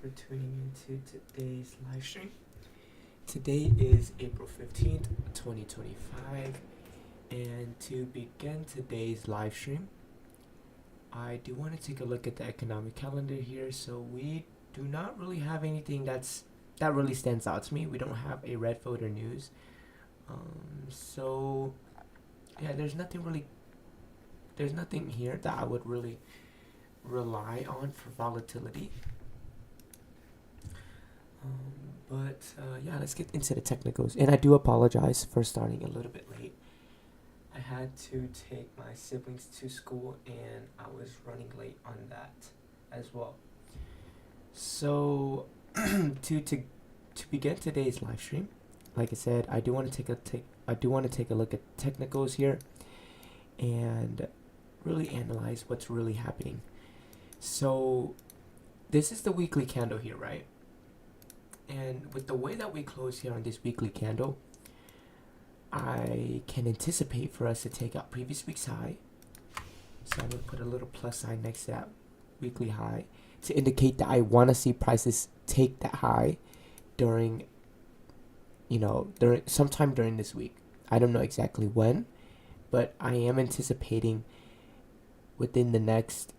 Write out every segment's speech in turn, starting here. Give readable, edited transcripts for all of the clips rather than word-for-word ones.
for tuning into today's live stream. Today is April 15th, 2025, and to begin today's live stream, I do want to take a look at the economic calendar here. So we do not really have anything that really stands out to me. We don't have a red folder news. So yeah, there's nothing here that I would really rely on for volatility. Yeah, let's get into the technicals. And I do apologize for starting a little bit late. I had to take my siblings to school and I was running late on that as well. So to begin today's live stream, like I said, I do want to take a look at technicals here and really analyze what's really happening. So this is the weekly candle here, right? And with the way that we close here on this weekly candle, I can anticipate for us to take out previous week's high. So I'm going to put a little plus sign next to that weekly high to indicate that I want to see prices take that high during sometime during this week. I don't know exactly when, but I am anticipating within the next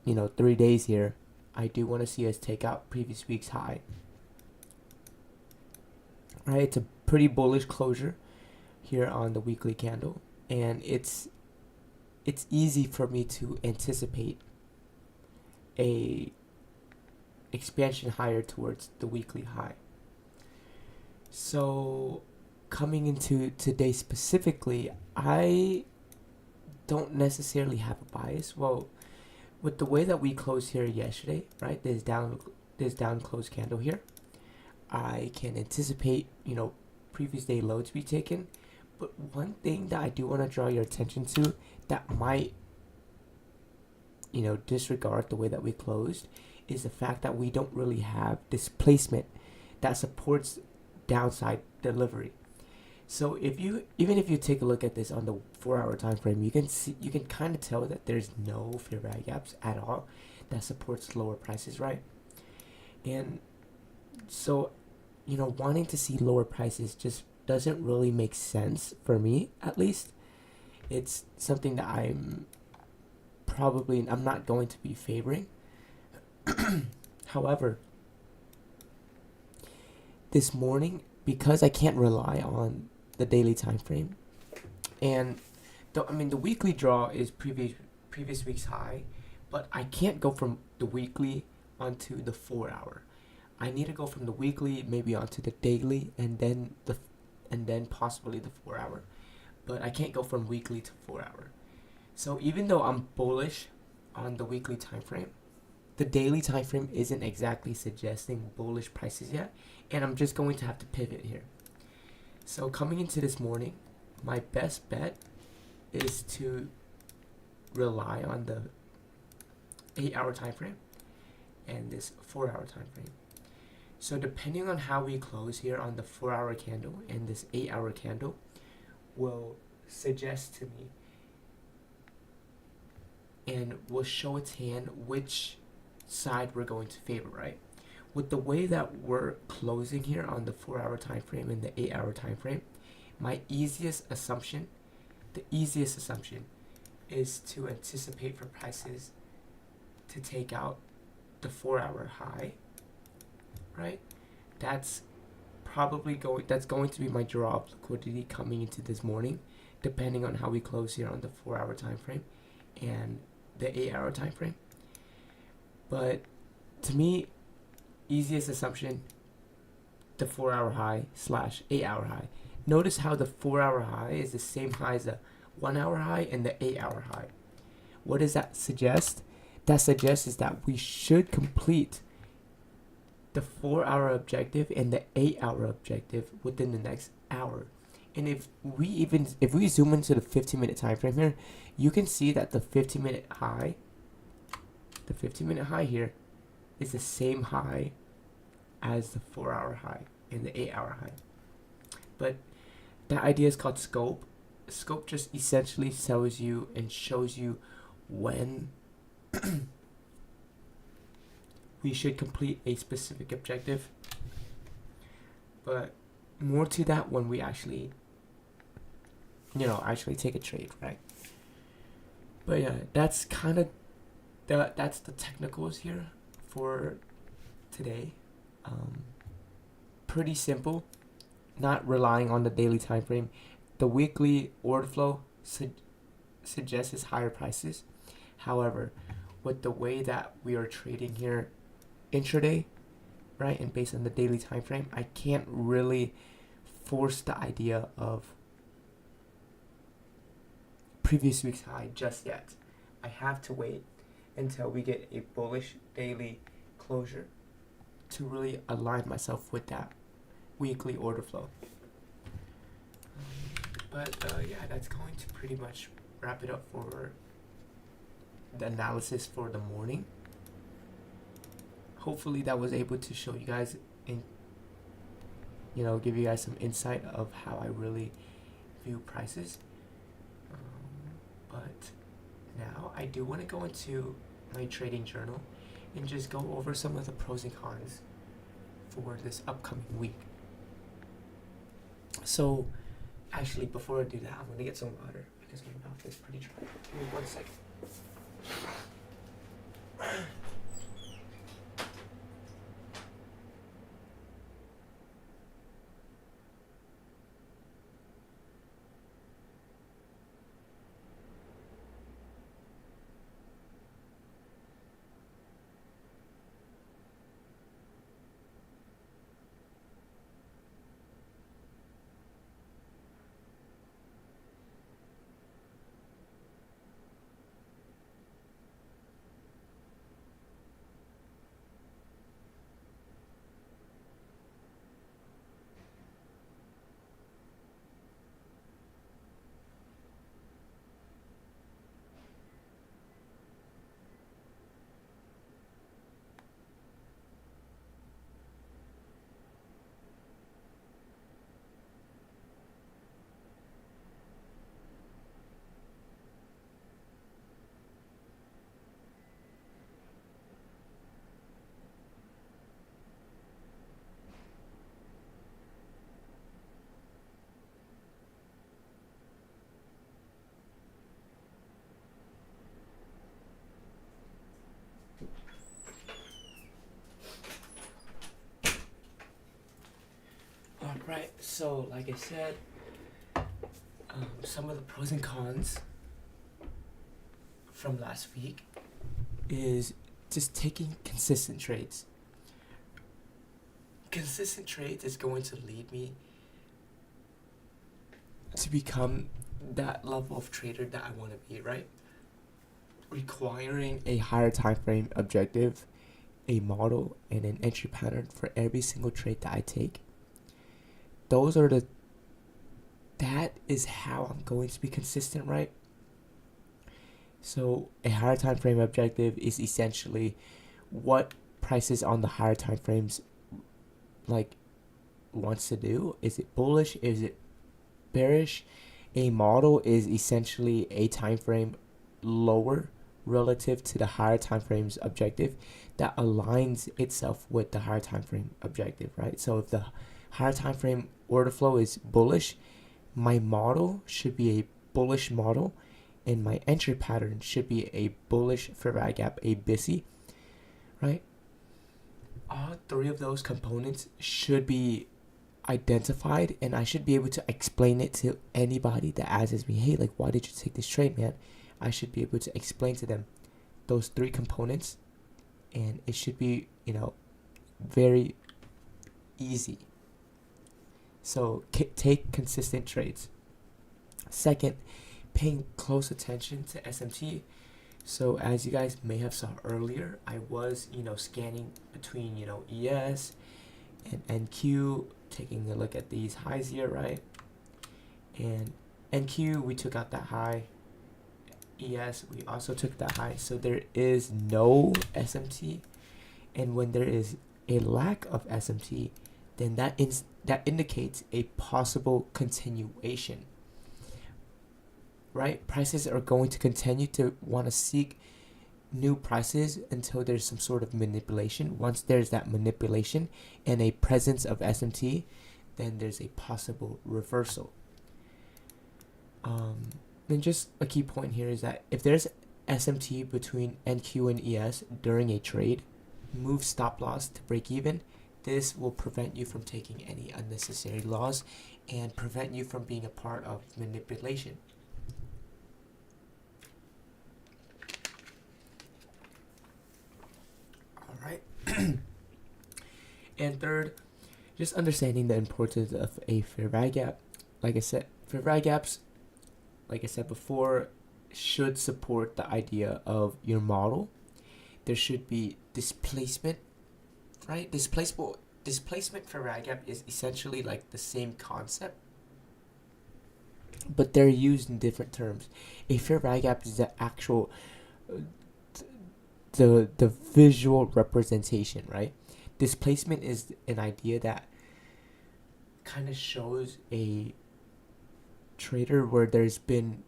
3 days here, I do want to see us take out previous week's high. Right, it's a pretty bullish closure here on the weekly candle, and it's easy for me to anticipate a expansion higher towards the weekly high. So coming into today specifically, I don't necessarily have a bias. Well, with the way that we closed here yesterday, right, this down close candle here, I can anticipate previous day low to be taken. But one thing that I do want to draw your attention to that might disregard the way that we closed is the fact that we don't really have displacement that supports downside delivery. So even if you take a look at this on the 4-hour time frame, you can kind of tell that there's no fair value gaps at all that supports lower prices, right? And so wanting to see lower prices just doesn't really make sense for me, at least. It's something that I'm not going to be favoring. However, this morning, because I can't rely on the daily time frame, and the weekly draw is previous week's high, but I can't go from the weekly onto the 4-hour. I need to go from the weekly maybe onto the daily, and then possibly the 4-hour. But I can't go from weekly to 4-hour. So even though I'm bullish on the weekly time frame, the daily time frame isn't exactly suggesting bullish prices yet, and I'm just going to have to pivot here. So coming into this morning, my best bet is to rely on the 8-hour time frame and this 4-hour time frame. So depending on how we close here on the 4-hour candle and this 8-hour candle will suggest to me and will show its hand which side we're going to favor, right? With the way that we're closing here on the 4-hour time frame and the 8-hour time frame, the easiest assumption is to anticipate for prices to take out the 4-hour high, right? That's going to be my draw of liquidity coming into this morning, depending on how we close here on the 4-hour time frame and the 8-hour time frame. But to me, easiest assumption, the 4-hour high / 8-hour high. Notice how the 4-hour high is the same high as the 1-hour high and the 8-hour high. What does that suggest? That suggests is that we should complete the 4-hour objective and the 8-hour objective within the next hour. And if we zoom into the 15-minute time frame here, you can see that the 15-minute high here is the same high as the 4-hour high and the 8-hour high. But that idea is called scope. Scope just essentially tells you and shows you when we should complete a specific objective. But more to that when we actually, actually take a trade, right? But yeah, that's kind of that's the technicals here for today. Pretty simple, not relying on the daily time frame. The weekly order flow suggests higher prices. However, with the way that we are trading here intraday, right, and based on the daily time frame, I can't really force the idea of previous week's high just yet. I have to wait until we get a bullish daily closure to really align myself with that weekly order flow. But yeah, that's going to pretty much wrap it up for the analysis for the morning. Hopefully that was able to show you guys and give you guys some insight of how I really view prices. But now I do want to go into my trading journal and just go over some of the pros and cons for this upcoming week. So actually, before I do that, I'm going to get some water because my mouth is pretty dry. Give me 1 second. Alright, so like I said, some of the pros and cons from last week is just taking consistent trades. Consistent trades is going to lead me to become that level of trader that I want to be, right? Requiring a higher time frame objective, a model, and an entry pattern for every single trade that I take. That is how I'm going to be consistent, right? So a higher time frame objective is essentially what prices on the higher time frames wants to do. Is it bullish? Is it bearish? A model is essentially a time frame lower relative to the higher time frame's objective that aligns itself with the higher time frame objective, right? So if the higher time frame order flow is bullish, my model should be a bullish model, and my entry pattern should be a bullish fair value gap, a BISI, right? All three of those components should be identified, and I should be able to explain it to anybody that asks me, hey, why did you take this trade, man? I should be able to explain to them those three components, and it should be, very easy. So take consistent trades. Second, paying close attention to SMT. So as you guys may have saw earlier, I was, scanning between, ES and NQ, taking a look at these highs here, right? And NQ, we took out that high. ES, we also took that high. So there is no SMT. And when there is a lack of SMT, then that indicates a possible continuation, right? Prices are going to continue to want to seek new prices until there's some sort of manipulation. Once there's that manipulation and a presence of SMT, then there's a possible reversal. Then just a key point here is that if there's SMT between NQ and ES during a trade, move stop loss to break even. This will prevent you from taking any unnecessary loss and prevent you from being a part of manipulation. All right. And third, just understanding the importance of a fair value gap. Like I said, fair value gaps, like I said before, should support the idea of your model. There should be displacement, right? Displacement fair value gap is essentially like the same concept, but they're used in different terms. A fair value gap is the actual the visual representation, right? Displacement is an idea that kind of shows a trader where there's been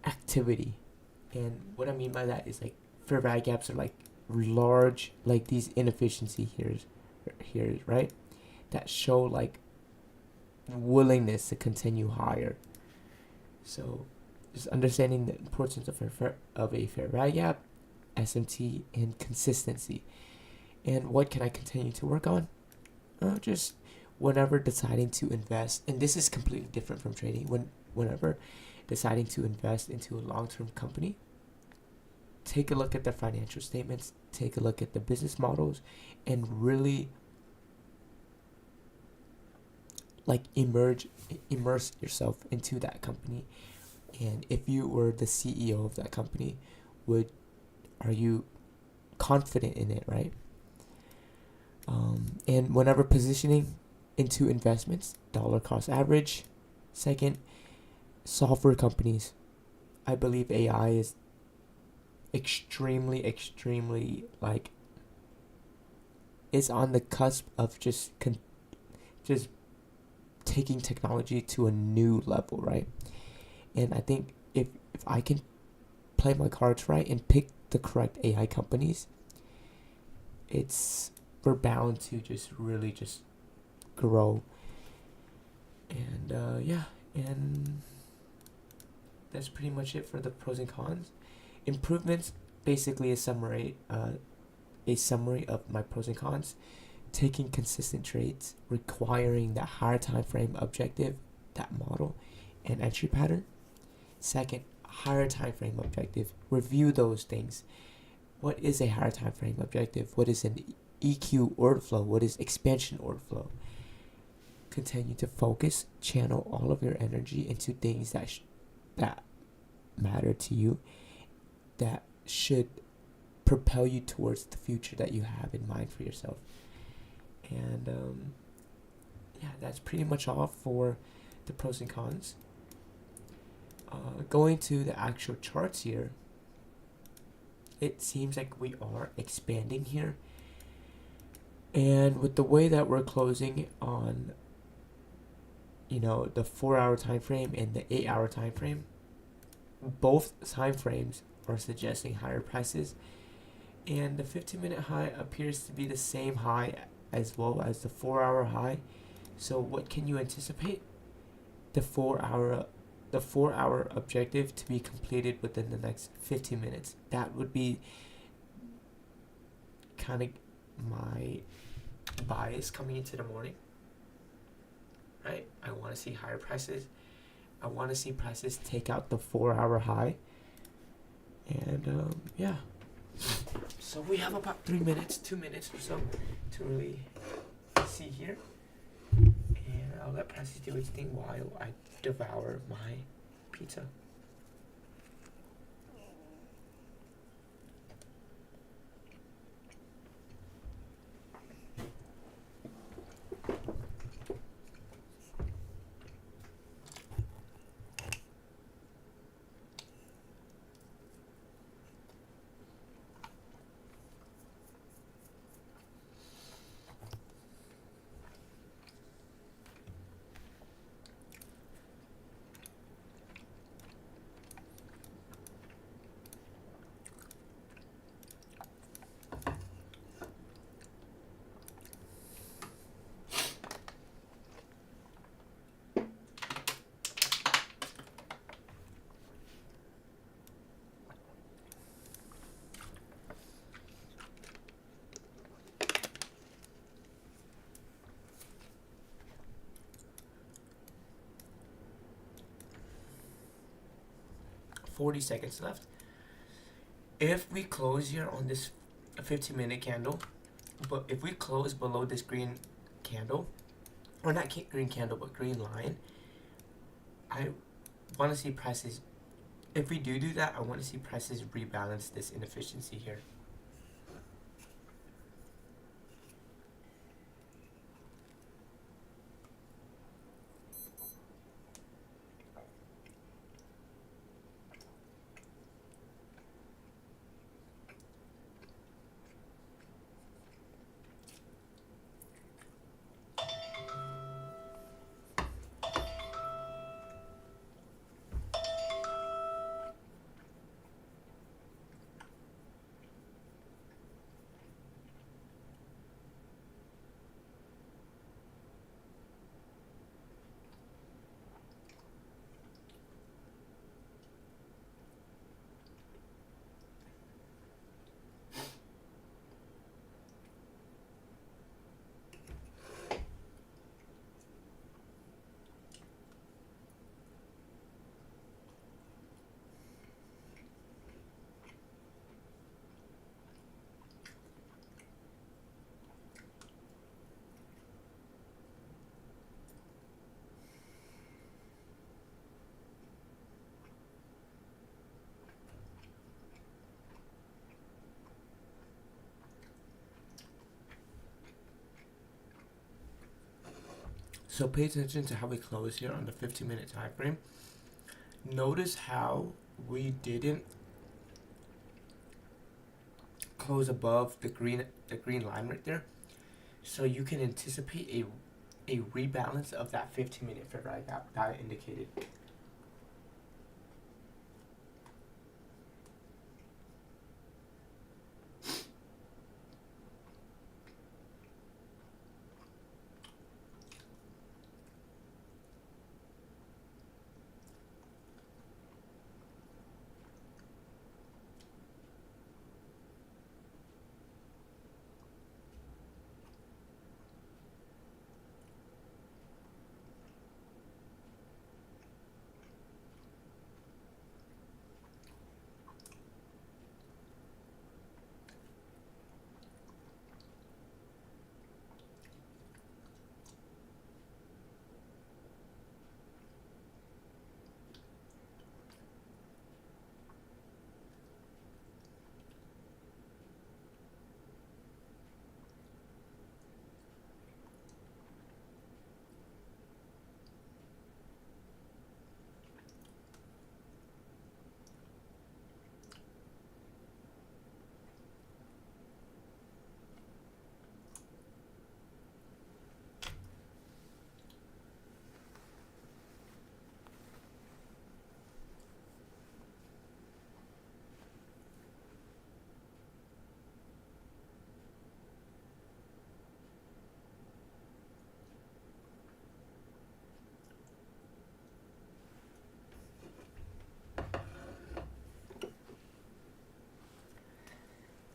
activity. And what I mean by that is like fair value gaps are like large, like these inefficiency here, right? That show like willingness to continue higher. So just understanding the importance of a fair value gap, SMT, and consistency. And what can I continue to work on? Just whenever deciding to invest, and this is completely different from trading, whenever deciding to invest into a long-term company, take a look at their financial statements, take a look at the business models, and really like immerse yourself into that company. And if you were the CEO of that company, are you confident in it, right? And whenever positioning into investments, dollar cost average. Second, software companies. I believe AI is extremely like is on the cusp of just taking technology to a new level, right? And I think if I can play my cards right and pick the correct AI companies, we're bound to just really just grow. And and that's pretty much it for the pros and cons. Improvements, basically a summary of my pros and cons. Taking consistent trades, requiring that higher time frame objective, that model, and entry pattern. Second, higher time frame objective. Review those things. What is a higher time frame objective? What is an EQ order flow? What is expansion order flow? Continue to focus, channel all of your energy into things that matter to you, that should propel you towards the future that you have in mind for yourself. And that's pretty much all for the pros and cons. Going to the actual charts here, it seems like we are expanding here. And with the way that we're closing on, the 4-hour time frame and the 8-hour time frame, both time frames are suggesting higher prices. And the 15-minute high appears to be the same high as well as the 4-hour high. So what can you anticipate? The 4-hour objective to be completed within the next 15 minutes. That would be kind of my bias coming into the morning, right? I want to see higher prices. I want to see prices take out the 4-hour high. And so we have about 2 minutes or so to really see here. And I'll let prices do its thing while I devour my pizza. 40 seconds left. If we close here on this 15-minute candle, but if we close below this green candle, or not green candle, but green line, I want to see prices. If we do that, I want to see prices rebalance this inefficiency here. So pay attention to how we close here on the 15-minute time frame. Notice how we didn't close above the green line right there. So you can anticipate a rebalance of that 15-minute fair value gap that I indicated.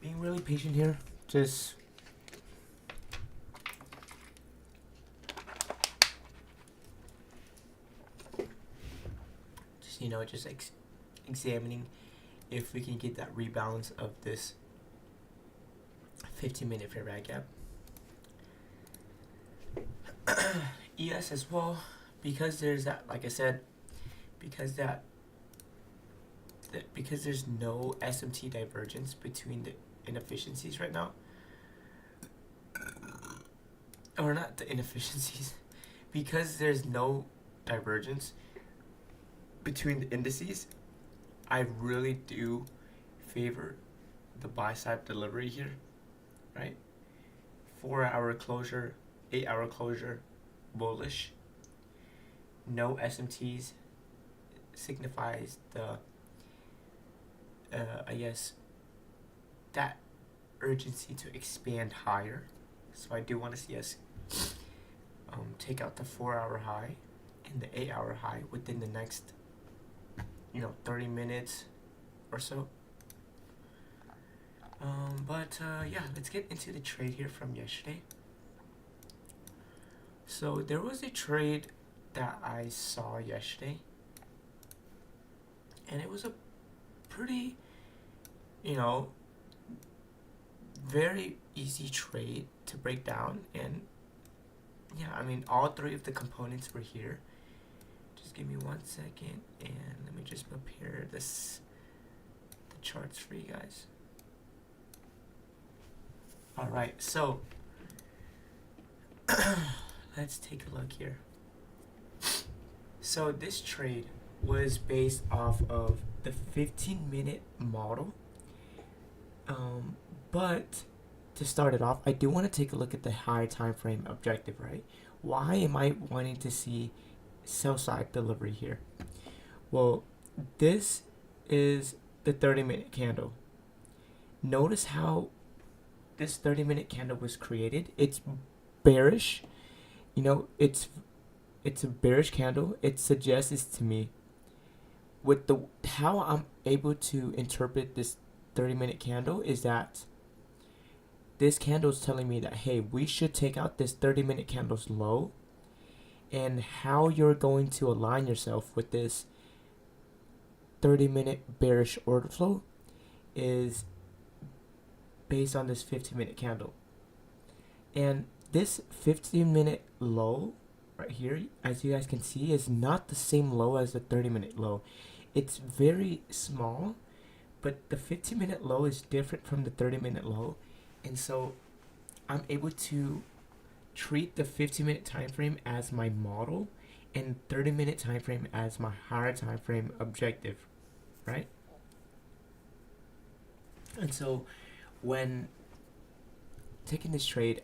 Being really patient here, just examining if we can get that rebalance of this 15-minute fair value gap. ES as well, because there's that, like I said, because there's no SMT divergence between the inefficiencies right now, or not the inefficiencies, because there's no divergence between the indices, I really do favor the buy side delivery here, right? 4-hour closure, 8-hour closure, bullish. No SMTs signifies the I guess that urgency to expand higher. So I do want to see us take out the 4-hour high and the 8-hour high within the next 30 minutes or so. Yeah, let's get into the trade here from yesterday. So there was a trade that I saw yesterday, and it was a pretty, you know, very easy trade to break down. And yeah, I mean, all three of the components were here. Just give me 1 second and let me just prepare the charts for you guys. All right, so let's take a look here. So this trade was based off of the 15-minute model. But to start it off, I do want to take a look at the higher time frame objective, right? Why am I wanting to see sell side delivery here? Well, this is the 30-minute candle. Notice how this 30-minute candle was created. It's bearish. You know, it's a bearish candle. It suggests to me with the how I'm able to interpret this 30-minute candle is that this candle is telling me that, hey, we should take out this 30-minute candle's low, and how you're going to align yourself with this 30-minute bearish order flow is based on this 15-minute candle. And this 15-minute low right here, as you guys can see, is not the same low as the 30-minute low. It's very small, but the 15-minute low is different from the 30-minute low. And so I'm able to treat the 15-minute time frame as my model and 30-minute time frame as my higher time frame objective, right? And so when taking this trade,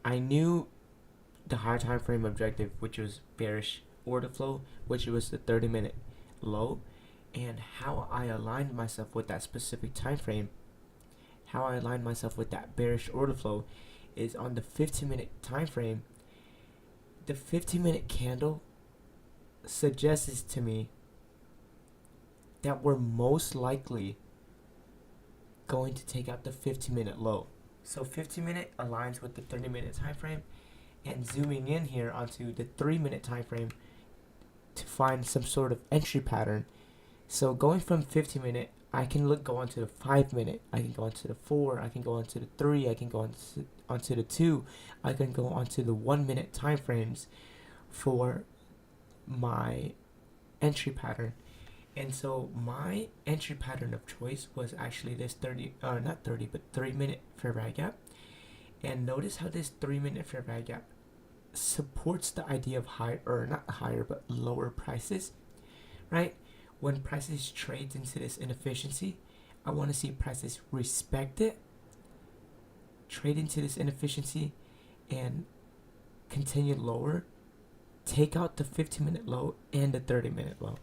I knew the higher time frame objective, which was bearish order flow, which was the 30-minute low, and how I aligned myself with that specific time frame. How I align myself with that bearish order flow is on the 15-minute time frame. The 15-minute candle suggests to me that we're most likely going to take out the 15-minute low. So 15-minute aligns with the 30-minute time frame, and zooming in here onto the 3-minute time frame to find some sort of entry pattern. So going from 15-minute, I can go onto the 5-minute, I can go onto the 4, I can go onto the 3, I can go onto the 2, I can go onto the 1-minute time frames for my entry pattern. And so my entry pattern of choice was actually this 3-minute fair value gap. And notice how this 3-minute fair value gap supports the idea of higher, or not higher, but lower prices, right? When prices trade into this inefficiency, I want to see prices respect it, trade into this inefficiency, and continue lower, take out the 15-minute low and the 30-minute low.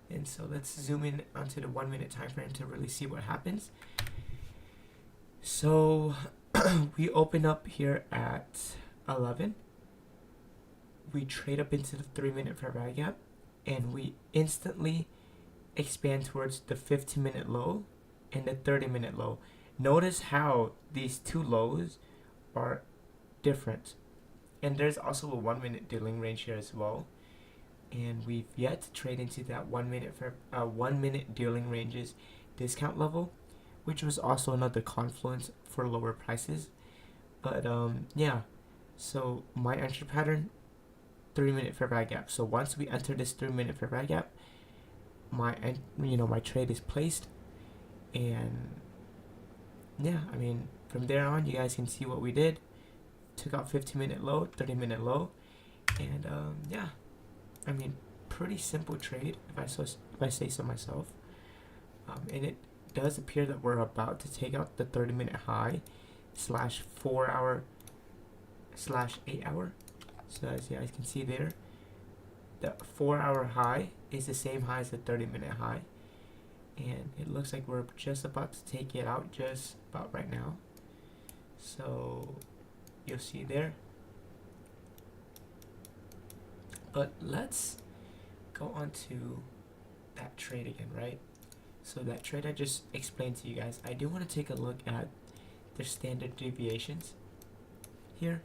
And so let's zoom in onto the 1-minute time frame to really see what happens. So we open up here at 11. We trade up into the 3-minute fair value gap, and we instantly expand towards the 15-minute low and the 30-minute low. Notice how these two lows are different. And there's also a 1-minute dealing range here as well. And we've yet to trade into that 1-minute dealing ranges discount level, which was also another confluence for lower prices. But yeah, so my entry pattern, 3-minute fair value gap. So once we enter this 3-minute fair value gap, my trade is placed, and yeah, I mean, from there on, you guys can see what we did. Took out 15-minute low, 30-minute low, and yeah, I mean, pretty simple trade if I say so myself. And it does appear that we're about to take out the 30-minute high slash 4-hour slash 8-hour. So as you guys can see there, the 4-hour high is the same high as the 30-minute high, and it looks like we're just about to take it out just about right now. So you'll see there. But let's go on to that trade again, right? So that trade I just explained to you guys, I do want to take a look at their standard deviations here,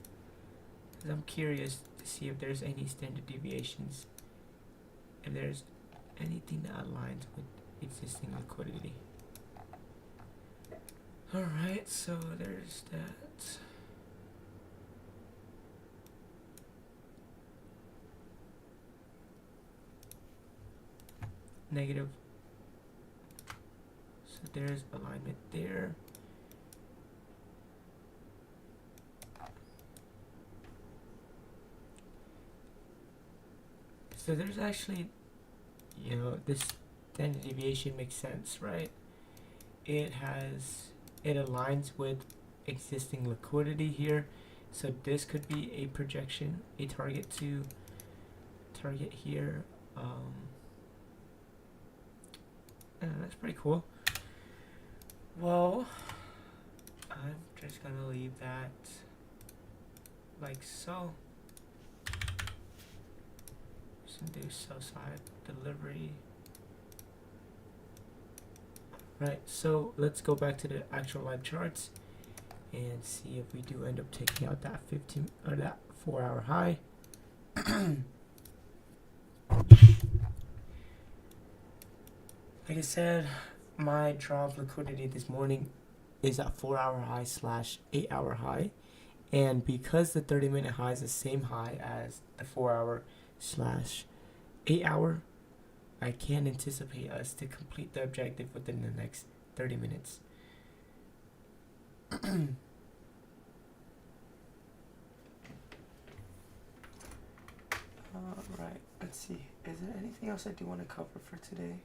because I'm curious to see if there's any standard deviations, if there's anything that aligns with existing liquidity. Alright, so there's that. Negative. So there's alignment there. So there's actually, you know, this standard deviation makes sense, right? It aligns with existing liquidity here. So this could be a projection, a target here. That's pretty cool. Well, I'm just gonna leave that like so. Just do sell side delivery. Right, so let's go back to the actual live charts and see if we do end up taking out that 15 or that 4-hour high. Like I said, my draw of liquidity this morning is at 4-hour high slash 8-hour high, and because the 30-minute high is the same high as the 4-hour slash 8-hour, I can anticipate us to complete the objective within the next 30 minutes. Alright, let's see. Is there anything else I do want to cover for today?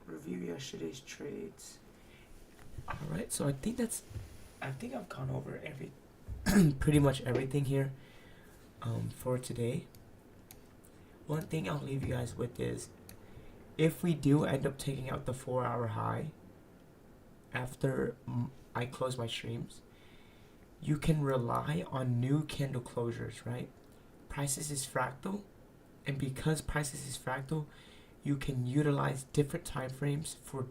Review yesterday's trades. Alright, so I think I've gone over pretty much everything here for today. One thing I'll leave you guys with is, if we do end up taking out the 4-hour high after I close my streams, you can rely on new candle closures, right? Prices is fractal, and because prices is fractal, you can utilize different time frames for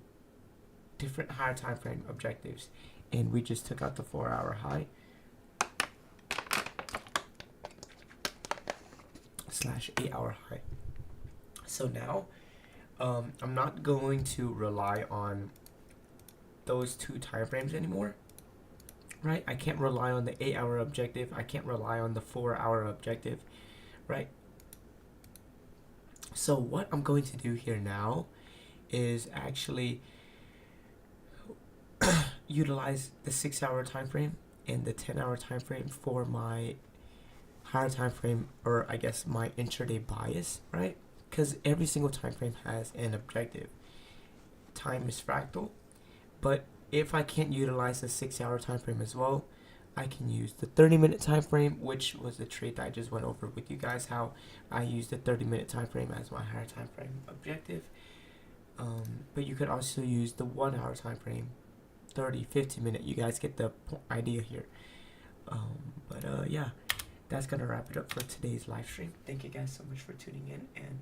different higher time frame objectives. And we just took out the 4-hour high slash 8-hour high. So now I'm not going to rely on those two time frames anymore, right? I can't rely on the 8-hour objective. I can't rely on the 4-hour objective, right? So what I'm going to do here now is actually utilize the 6-hour time frame and the 10-hour time frame for my higher time frame, or I guess my intraday bias, right? Because every single time frame has an objective. Time is fractal, but if I can't utilize the 6-hour time frame as well, I can use the 30-minute time frame, which was the trade that I just went over with you guys, how I used the 30-minute time frame as my higher time frame objective. But you could also use the 1-hour time frame, 30, 50-minute. You guys get the idea here. Yeah, that's gonna wrap it up for today's live stream. Thank you guys so much for tuning in, and